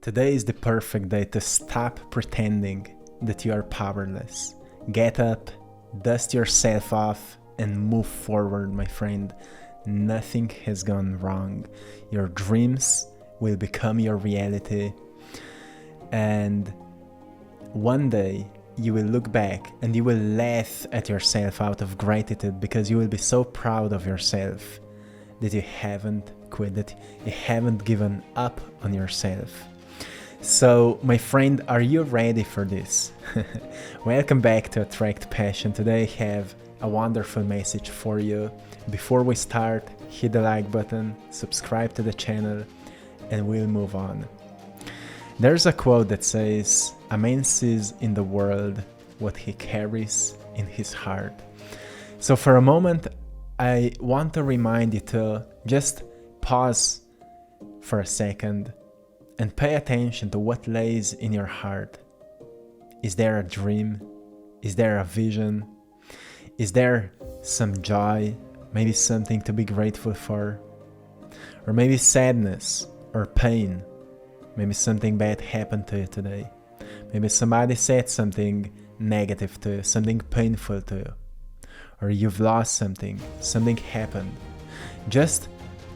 Today is the perfect day to stop pretending that you are powerless. Get up, dust yourself off, and move forward, my friend. Nothing has gone wrong. Your dreams will become your reality. And one day you will look back and you will laugh at yourself out of gratitude because you will be so proud of yourself that you haven't quit, that you haven't given up on yourself. So, my friend, are you ready for this? Welcome back to AttractPassion. Today I have a wonderful message for you. Before we start, hit the like button, subscribe to the channel, and we'll move on. There's a quote that says, "A man sees in the world what he carries in his heart." So for a moment, I want to remind you to just pause for a second and pay attention to what lays in your heart. Is there a dream? Is there a vision? Is there some joy? Maybe something to be grateful for? Or maybe sadness or pain? Maybe something bad happened to you today. Maybe somebody said something negative to you, something painful to you. Or you've lost something happened. Just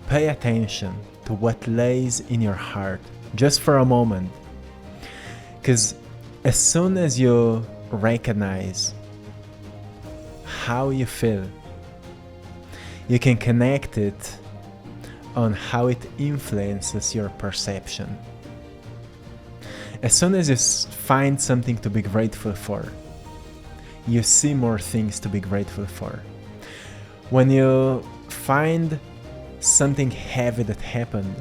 pay attention to what lays in your heart, just for a moment. Because as soon as you recognize how you feel, you can connect it on how it influences your perception. As soon as you find something to be grateful for, you see more things to be grateful for. When you find something heavy that happened,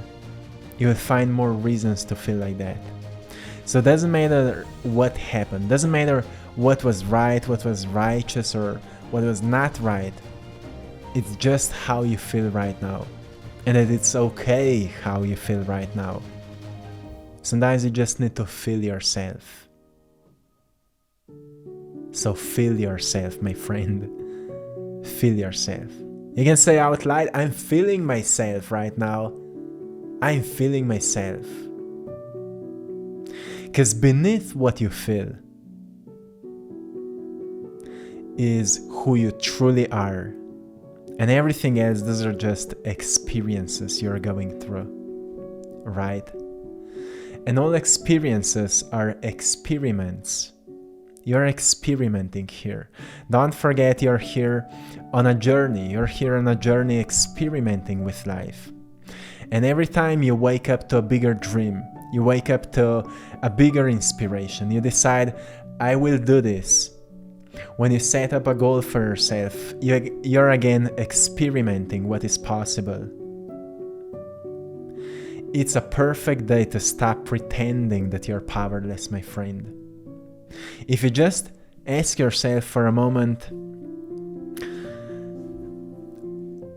you will find more reasons to feel like that. So it doesn't matter what happened, doesn't matter what was right, what was righteous, or what was not right. It's just how you feel right now. And that it's okay how you feel right now. Sometimes you just need to feel yourself. So feel yourself, my friend. Feel yourself. You can say out loud, "I'm feeling myself right now. I'm feeling myself." Because beneath what you feel is who you truly are. And everything else, those are just experiences you're going through. Right? And all experiences are experiments. You're experimenting here. Don't forget you're here on a journey. You're here on a journey experimenting with life. And every time you wake up to a bigger dream, you wake up to a bigger inspiration, you decide, "I will do this." When you set up a goal for yourself, you're again experimenting what is possible. It's a perfect day to stop pretending that you're powerless, my friend. If you just ask yourself for a moment,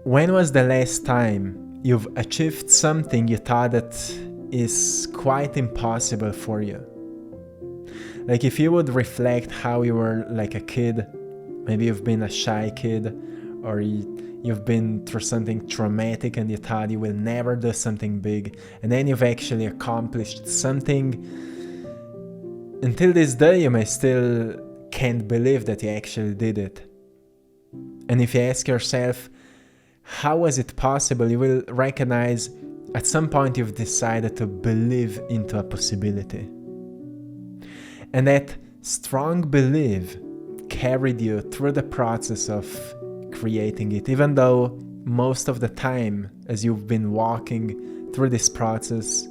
when was the last time you've achieved something you thought that is quite impossible for you? Like if you would reflect how you were like a kid, maybe you've been a shy kid, or you've been through something traumatic and you thought you will never do something big, and then you've actually accomplished something. Until this day, you may still can't believe that you actually did it. And if you ask yourself, how was it possible, you will recognize at some point you've decided to believe into a possibility. And that strong belief carried you through the process of creating it, even though most of the time as you've been walking through this process,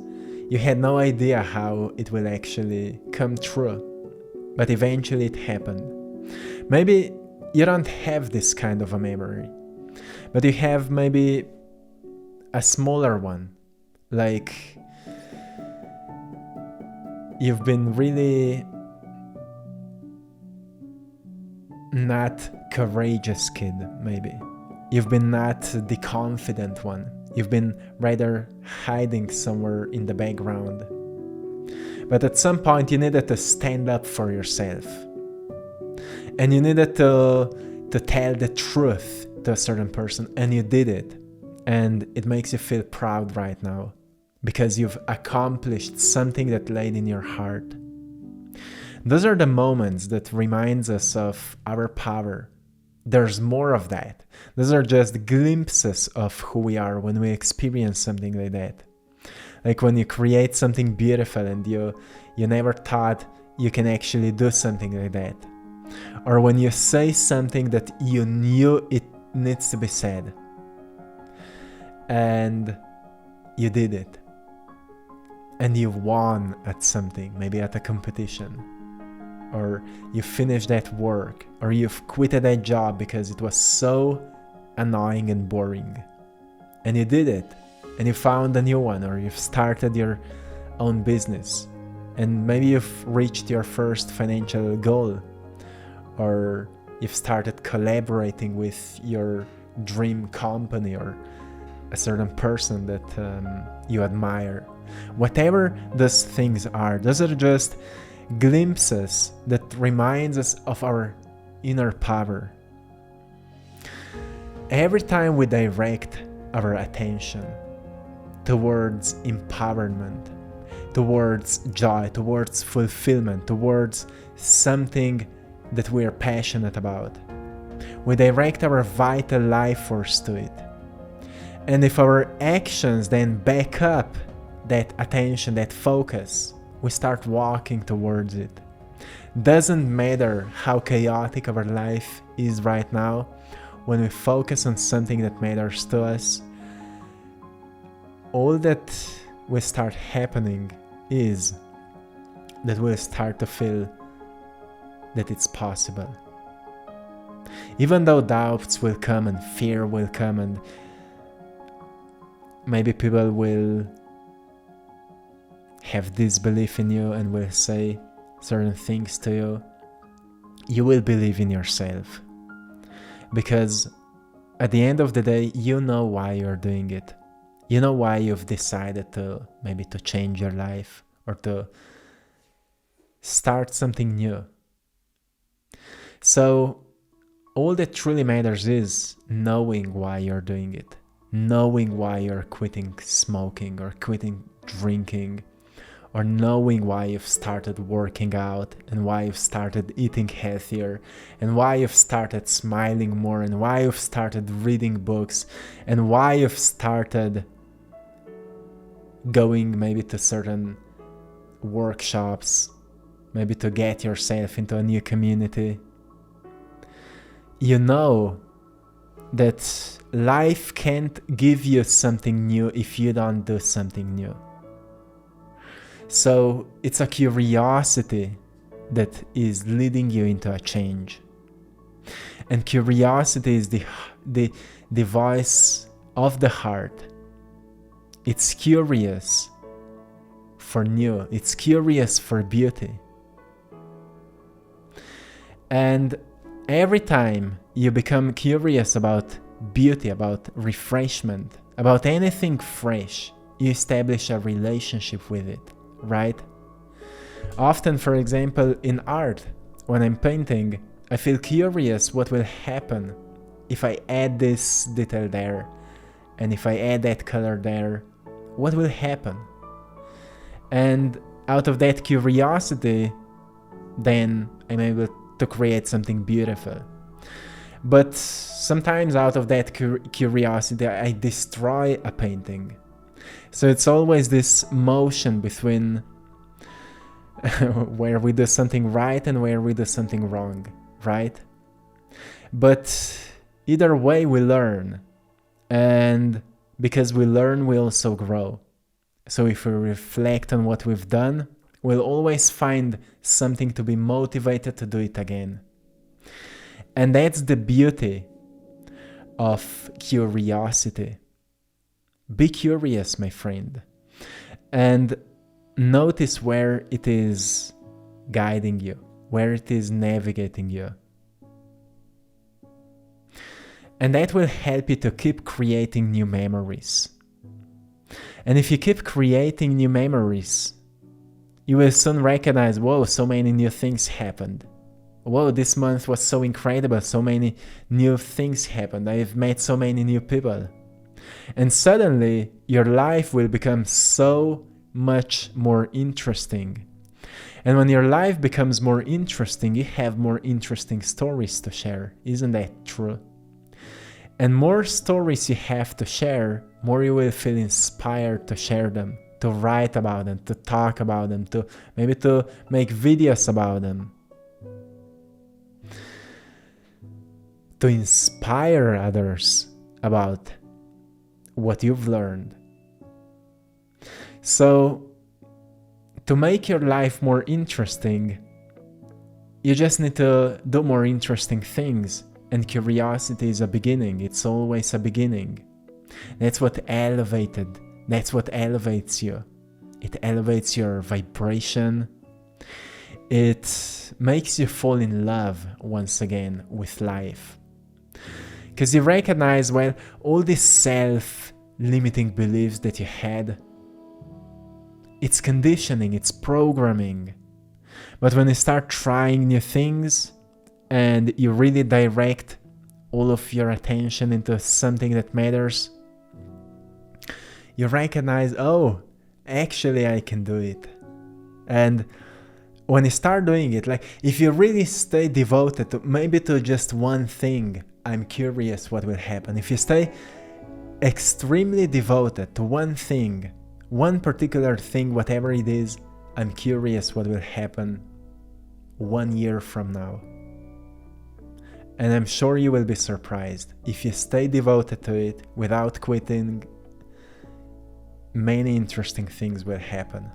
you had no idea how it will actually come true. But eventually it happened. Maybe you don't have this kind of a memory, but you have maybe a smaller one. Like you've been really not courageous kid, maybe. You've been not the confident one. You've been rather hiding somewhere in the background. But at some point you needed to stand up for yourself. And you needed to tell the truth to a certain person, and you did it. And it makes you feel proud right now. because you've accomplished something that laid in your heart. Those are the moments that reminds us of our power. There's more of that. Those are just glimpses of who we are when we experience something like that. Like when you create something beautiful and you never thought you can actually do something like that. Or when you say something that you knew it needs to be said. And you did it. And you won at something, maybe at a competition. Or you finished that work. Or you've quitted that job because it was so annoying and boring. And you did it. And you found a new one. Or you've started your own business. And maybe you've reached your first financial goal. Or you've started collaborating with your dream company or a certain person that you admire. Whatever those things are, those are just glimpses that reminds us of our inner power. Every time we direct our attention towards empowerment, towards joy, towards fulfillment, towards something that we are passionate about, we direct our vital life force to it. And if our actions then back up that attention, that focus, we start walking towards it. Doesn't matter how chaotic our life is right now, when we focus on something that matters to us, all that will start happening is that we'll start to feel that it's possible. Even though doubts will come and fear will come and maybe people will have disbelief in you and will say certain things to you, you will believe in yourself. Because at the end of the day, you know why you're doing it. You know why you've decided to maybe to change your life or to start something new. So all that truly matters is knowing why you're doing it. Knowing why you're quitting smoking or quitting drinking, or knowing why you've started working out and why you've started eating healthier and why you've started smiling more and why you've started reading books and why you've started going maybe to certain workshops, maybe to get yourself into a new community. You know that life can't give you something new if you don't do something new. So it's a curiosity that is leading you into a change. And curiosity is the voice of the heart. It's curious for new. It's curious for beauty. And every time you become curious about beauty, about refreshment, about anything fresh, you establish a relationship with it, right? Often, for example, in art, when I'm painting, I feel curious what will happen if I add this detail there, and if I add that color there, what will happen? And out of that curiosity, then I'm able to create something beautiful. But sometimes out of that curiosity, I destroy a painting. So it's always this motion between where we do something right and where we do something wrong, right? But either way we learn. And because we learn, we also grow. So if we reflect on what we've done, we'll always find something to be motivated to do it again. And that's the beauty of curiosity. Be curious, my friend, and notice where it is guiding you, where it is navigating you. And that will help you to keep creating new memories. And if you keep creating new memories, you will soon recognize, whoa, so many new things happened. Whoa, this month was so incredible, so many new things happened. I've met so many new people. And suddenly your life will become so much more interesting. And when your life becomes more interesting, you have more interesting stories to share. Isn't that true? And more stories you have to share, more you will feel inspired to share them, to write about them, to talk about them, to maybe to make videos about them, to inspire others about what you've learned. So, to make your life more interesting, you just need to do more interesting things. And curiosity is a beginning. It's always a beginning. That's what elevates you. It elevates your vibration. It makes you fall in love once again with life. Because you recognize, well, all these self-limiting beliefs that you had, it's conditioning, it's programming. But when you start trying new things and you really direct all of your attention into something that matters, you recognize, oh, actually I can do it. And when you start doing it, like if you really stay devoted to maybe to just one thing, I'm curious what will happen. If you stay extremely devoted to one thing, one particular thing, whatever it is, I'm curious what will happen 1 year from now. And I'm sure you will be surprised. If you stay devoted to it without quitting, many interesting things will happen.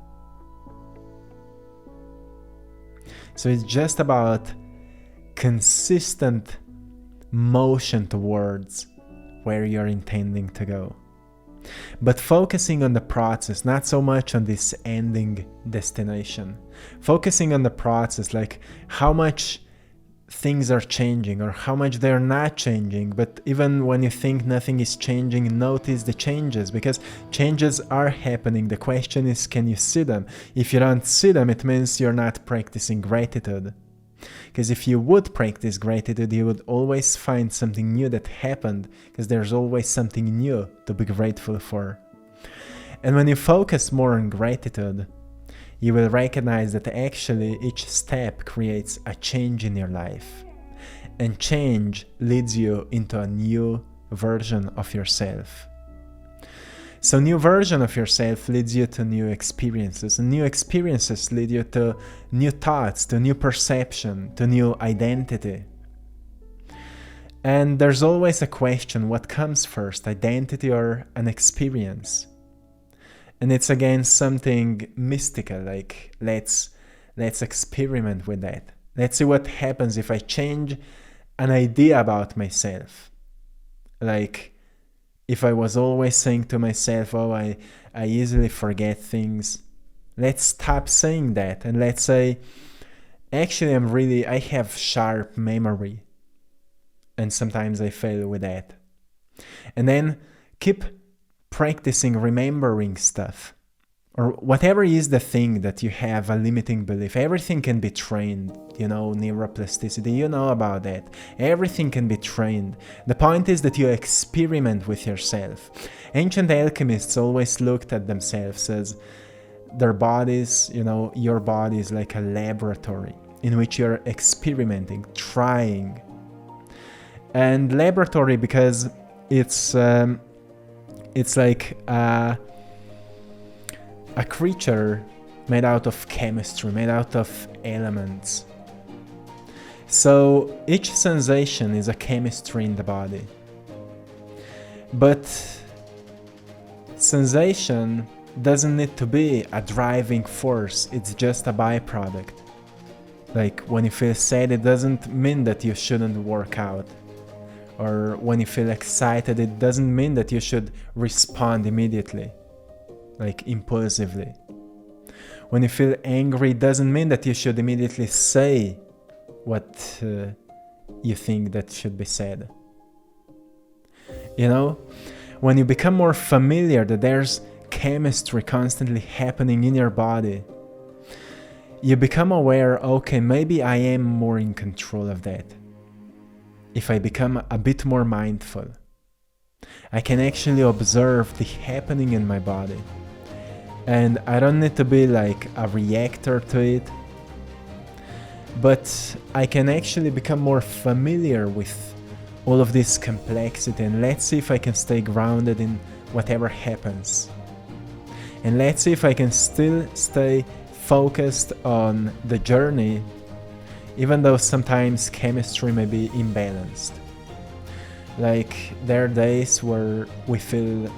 So it's just about consistent motion towards where you're intending to go. But focusing on the process, not so much on this ending destination. Focusing on the process, like how much things are changing or how much they're not changing. But even when you think nothing is changing, notice the changes, because changes are happening. The question is, can you see them? If you don't see them, it means you're not practicing gratitude. Because if you would practice gratitude, you would always find something new that happened, because there's always something new to be grateful for. And when you focus more on gratitude, you will recognize that actually each step creates a change in your life. And change leads you into a new version of yourself. So new version of yourself leads you to new experiences, and new experiences lead you to new thoughts, to new perception, to new identity. And there's always a question, what comes first, identity or an experience? And it's again something mystical, like let's experiment with that. Let's see what happens if I change an idea about myself. Like, if I was always saying to myself, oh, I easily forget things, let's stop saying that and let's say, actually I have sharp memory, and sometimes I fail with that. And then keep practicing remembering stuff, or whatever is the thing that you have a limiting belief. Everything can be trained, neuroplasticity, you know about that. Everything can be trained. The point is that you experiment with yourself. Ancient alchemists always looked at themselves as their bodies, your body is like a laboratory in which you're experimenting, trying. And laboratory because it's like a creature made out of chemistry, made out of elements. So each sensation is a chemistry in the body. But sensation doesn't need to be a driving force, it's just a byproduct. Like when you feel sad, it doesn't mean that you shouldn't work out. Or when you feel excited, it doesn't mean that you should respond immediately, like impulsively. When you feel angry, it doesn't mean that you should immediately say what you think that should be said. When you become more familiar that there's chemistry constantly happening in your body, you become aware, okay, maybe I am more in control of that. If I become a bit more mindful. I can actually observe the happening in my body. And I don't need to be like a reactor to it, but I can actually become more familiar with all of this complexity, and let's see if I can stay grounded in whatever happens. And let's see if I can still stay focused on the journey, even though sometimes chemistry may be imbalanced. Like, there are days where we feel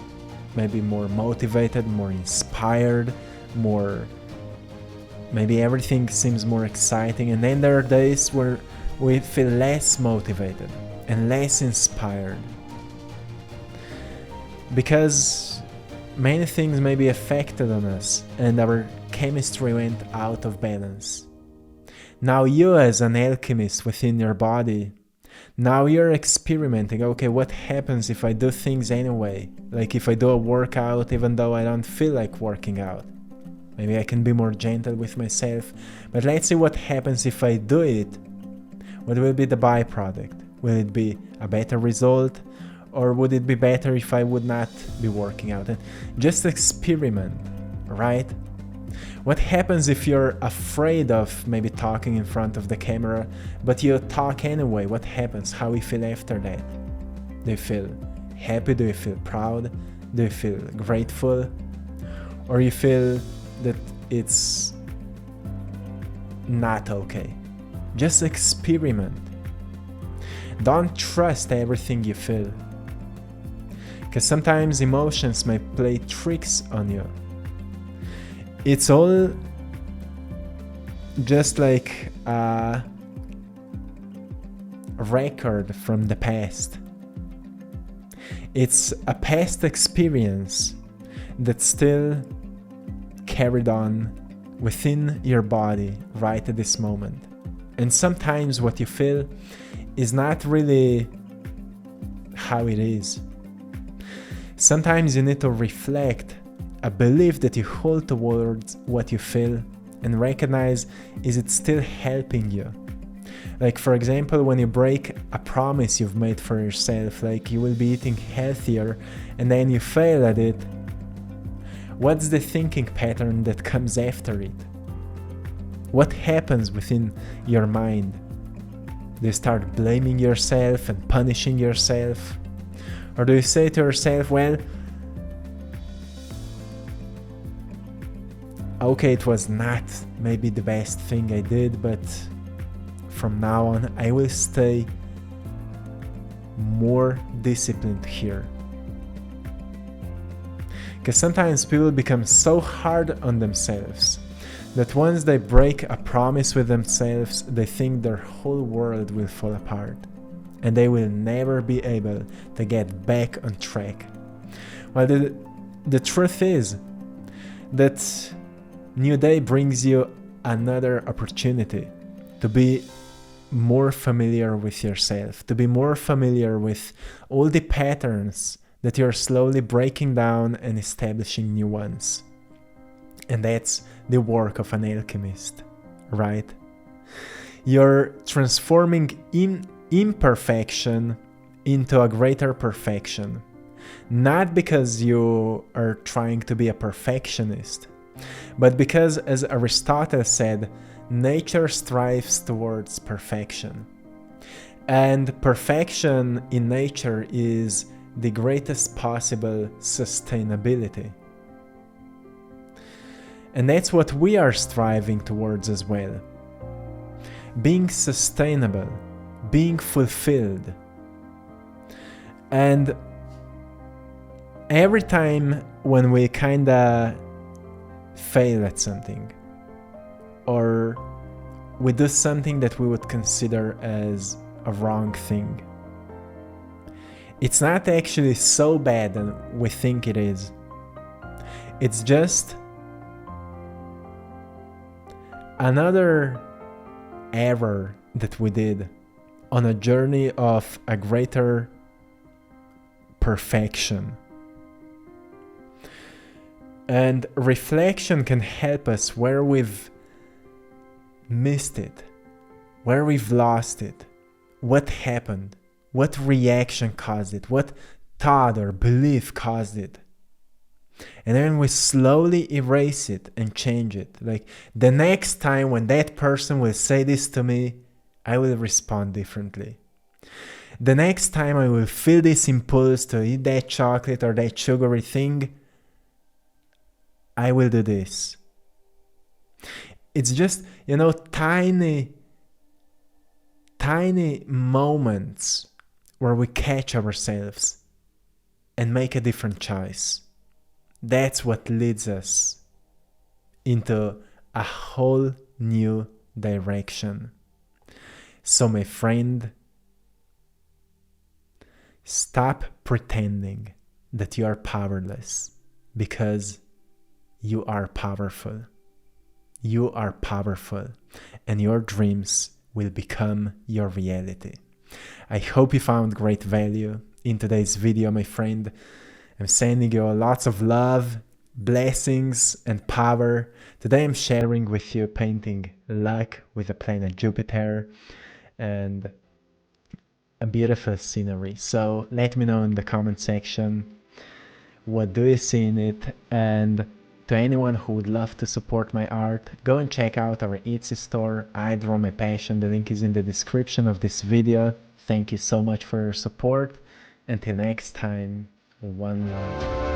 maybe more motivated, more inspired, maybe everything seems more exciting, and then there are days where we feel less motivated and less inspired. Because many things may be affected on us and our chemistry went out of balance. Now you, as an alchemist within your body, now you're experimenting, okay, what happens if I do things anyway? Like if I do a workout even though I don't feel like working out. Maybe I can be more gentle with myself, but let's see what happens if I do it. What will be the byproduct? Will it be a better result? Or would it be better if I would not be working out? And just experiment, right? What happens if you're afraid of maybe talking in front of the camera, but you talk anyway? What happens? How you feel after that? Do you feel happy? Do you feel proud? Do you feel grateful? Or you feel that it's not okay? Just experiment. Don't trust everything you feel, because sometimes emotions may play tricks on you. It's all just like a record from the past. It's a past experience that's still carried on within your body right at this moment. And sometimes what you feel is not really how it is. Sometimes you need to reflect a belief that you hold towards what you feel and recognize, is it still helping you? Like, for example, when you break a promise you've made for yourself, like you will be eating healthier, and then you fail at it, what's the thinking pattern that comes after it? What happens within your mind? Do you start blaming yourself and punishing yourself? Or do you say to yourself, well, okay, it was not maybe the best thing I did, but from now on I will stay more disciplined here. Because sometimes people become so hard on themselves that once they break a promise with themselves, they think their whole world will fall apart and they will never be able to get back on track. Well, the truth is that New Day brings you another opportunity to be more familiar with yourself, to be more familiar with all the patterns that you're slowly breaking down and establishing new ones. And that's the work of an alchemist, right? You're transforming imperfection into a greater perfection, not because you are trying to be a perfectionist, but because, as Aristotle said, nature strives towards perfection. And perfection in nature is the greatest possible sustainability. And that's what we are striving towards as well. Being sustainable, being fulfilled. And every time when we kinda fail at something, or we do something that we would consider as a wrong thing, it's not actually so bad than we think it is. It's just another error that we did on a journey of a greater perfection. And reflection can help us where we've missed it, where we've lost it, what happened, what reaction caused it, what thought or belief caused it. And then we slowly erase it and change it. Like the next time when that person will say this to me, I will respond differently. The next time I will feel this impulse to eat that chocolate or that sugary thing, I will do this. It's just, tiny moments where we catch ourselves and make a different choice. That's what leads us into a whole new direction. So my friend, stop pretending that you are powerless, because you are powerful. You are powerful, and your dreams will become your reality. I hope you found great value in today's video, my friend. I'm sending you lots of love, blessings, and power. Today I'm sharing with you painting luck with the planet Jupiter and a beautiful scenery. So let me know in the comment section, what do you see in it? And to anyone who would love to support my art, go and check out our Etsy store, AttractPassion. The link is in the description of this video. Thank you so much for your support. Until next time, one love.